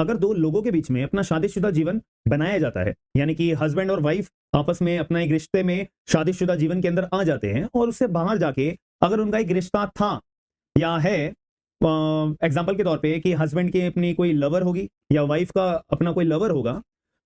अगर दो लोगों के बीच में अपना शादीशुदा जीवन बनाया जाता है, यानी कि हस्बैंड और वाइफ आपस में अपना एक रिश्ते में शादीशुदा जीवन के अंदर आ जाते हैं और उससे बाहर जाके अगर उनका एक रिश्ता था या है, एग्जाम्पल के तौर पे कि हस्बैंड की अपनी कोई लवर होगी या वाइफ का अपना कोई लवर होगा,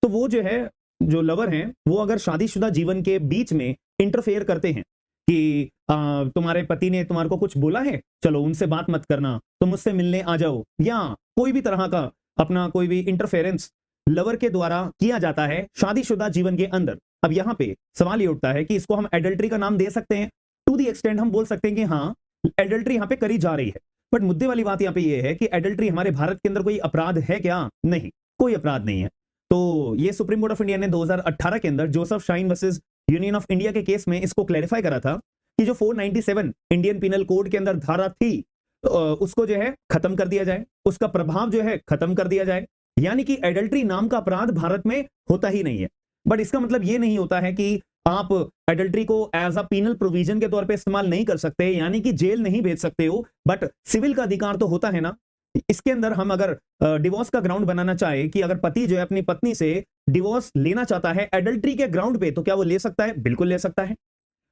तो वो जो है, जो लवर हैं वो अगर शादीशुदा जीवन के बीच में इंटरफेयर करते हैं कि तुम्हारे पति ने तुम्हारे को कुछ बोला है, चलो उनसे बात मत करना, तुम मुझसे मिलने आ जाओ, या कोई भी तरह का अपना कोई भी इंटरफेरेंस लवर के द्वारा किया जाता है शादीशुदा जीवन के अंदर। अब यहां पे सवाल ये उठता है कि इसको हम एडल्ट्री का नाम दे सकते हैं। टू दी एक्सटेंड हम बोल सकते हैं कि हाँ, एडल्ट्री यहां पे करी जा रही है, बट मुद्दे वाली बात यहां पे ये है कि एडल्ट्री हमारे भारत के अंदर कोई अपराध है क्या? नहीं, कोई अपराध नहीं है। तो ये सुप्रीम कोर्ट ऑफ इंडिया ने 2018 के अंदर Joseph shine versus union of India के केस में इसको क्लैरिफाई करा था कि जो 497 इंडियन पिनल कोड के अंदर धारा थी, उसको जो है खत्म कर दिया जाए, उसका प्रभाव जो है खत्म कर दिया जाए, यानी कि एडल्ट्री नाम का अपराध भारत में होता ही नहीं है। बट इसका मतलब ये नहीं होता है कि आप एडल्ट्री को एज अ पीनल प्रोविजन के तौर पे इस्तेमाल नहीं कर सकते, यानी कि जेल नहीं भेज सकते हो, बट सिविल का अधिकार तो होता है ना। इसके अंदर हम अगर डिवोर्स का ग्राउंड बनाना चाहे कि अगर पति जो है अपनी पत्नी से डिवोर्स लेना चाहता है एडल्ट्री के ग्राउंड पे, तो क्या वो ले सकता है? बिल्कुल ले सकता है।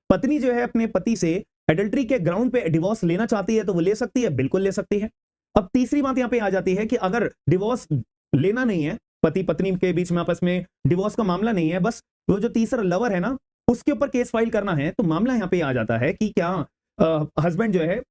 पत्नी जो है अपने पति से एडल्ट्री के ग्राउंड पे डिवोर्स लेना चाहती है तो वो ले सकती है, बिल्कुल ले सकती है। अब तीसरी बात यहां पे आ जाती है कि अगर डिवोर्स लेना नहीं है, पति पत्नी के बीच में आपस में डिवोर्स का मामला नहीं है, बस वो जो तीसरा लवर है ना उसके ऊपर केस फाइल करना है, तो मामला यहां पे आ जाता है कि क्या हस्बैंड जो है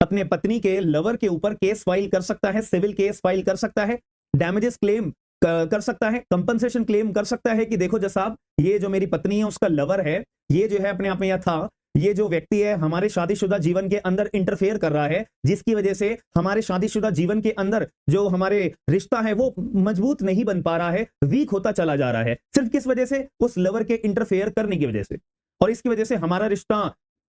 अपने पत्नी के लवर के ऊपर केस फाइल कर सकता है, सिविल केस फाइल कर सकता है, डैमेजेस क्लेम कर सकता है, कंपनसेशन क्लेम कर सकता है कि देखो जज साहब, ये जो मेरी पत्नी है उसका लवर है, ये जो है अपने आप में यह था, ये जो व्यक्ति है हमारे शादीशुदा जीवन के अंदर इंटरफेयर कर रहा है, जिसकी वजह से हमारे शादीशुदा जीवन के अंदर जो हमारे रिश्ता है वो मजबूत नहीं बन पा रहा है, वीक होता चला जा रहा है, सिर्फ किस वजह से? उस लवर के इंटरफेयर करने की वजह से। और इसकी वजह से हमारा रिश्ता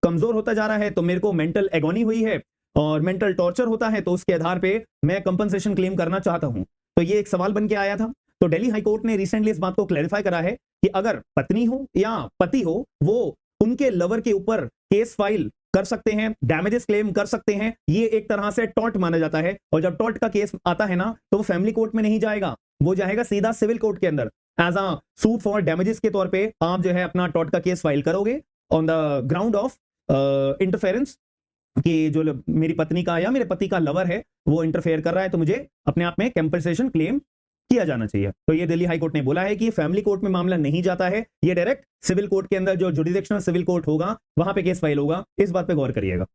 कमजोर होता जा रहा है, तो मेरे को मेंटल एगोनी हुई है और मेंटल टॉर्चर होता है, तो उसके आधार पे मैं कंपनसेशन क्लेम करना चाहता हूं। तो ये एक सवाल बन के आया था। तो दिल्ली हाई कोर्ट ने रिसेंटली इस बात को क्लैरिफाई करा है कि अगर पत्नी हो या पति हो, वो उनके लवर के ऊपर केस फाइल कर सकते हैं, डैमेजेस क्लेम कर सकते हैं। ये एक तरह से टॉर्ट माना जाता है, और जब टॉर्ट का केस आता है ना, तो वो फैमिली कोर्ट में नहीं जाएगा, वो जाएगा सीधा सिविल कोर्ट के अंदर as a suit for damages के तौर पे। आप जो है अपना टॉर्ट का केस फाइल करोगे on the ground of interference कि जो मेरी पत्नी का या मेरे पति का लवर है वो इंटरफेयर कर रहा है, तो मुझे अपने आप में कंपनसेशन क्लेम किया जाना चाहिए। तो ये दिल्ली हाई कोर्ट ने बोला है कि फैमिली कोर्ट में मामला नहीं जाता है, ये डायरेक्ट सिविल कोर्ट के अंदर जो जुडिशनल सिविल कोर्ट होगा वहां पे केस फाइल होगा। इस बात पे गौर करिएगा।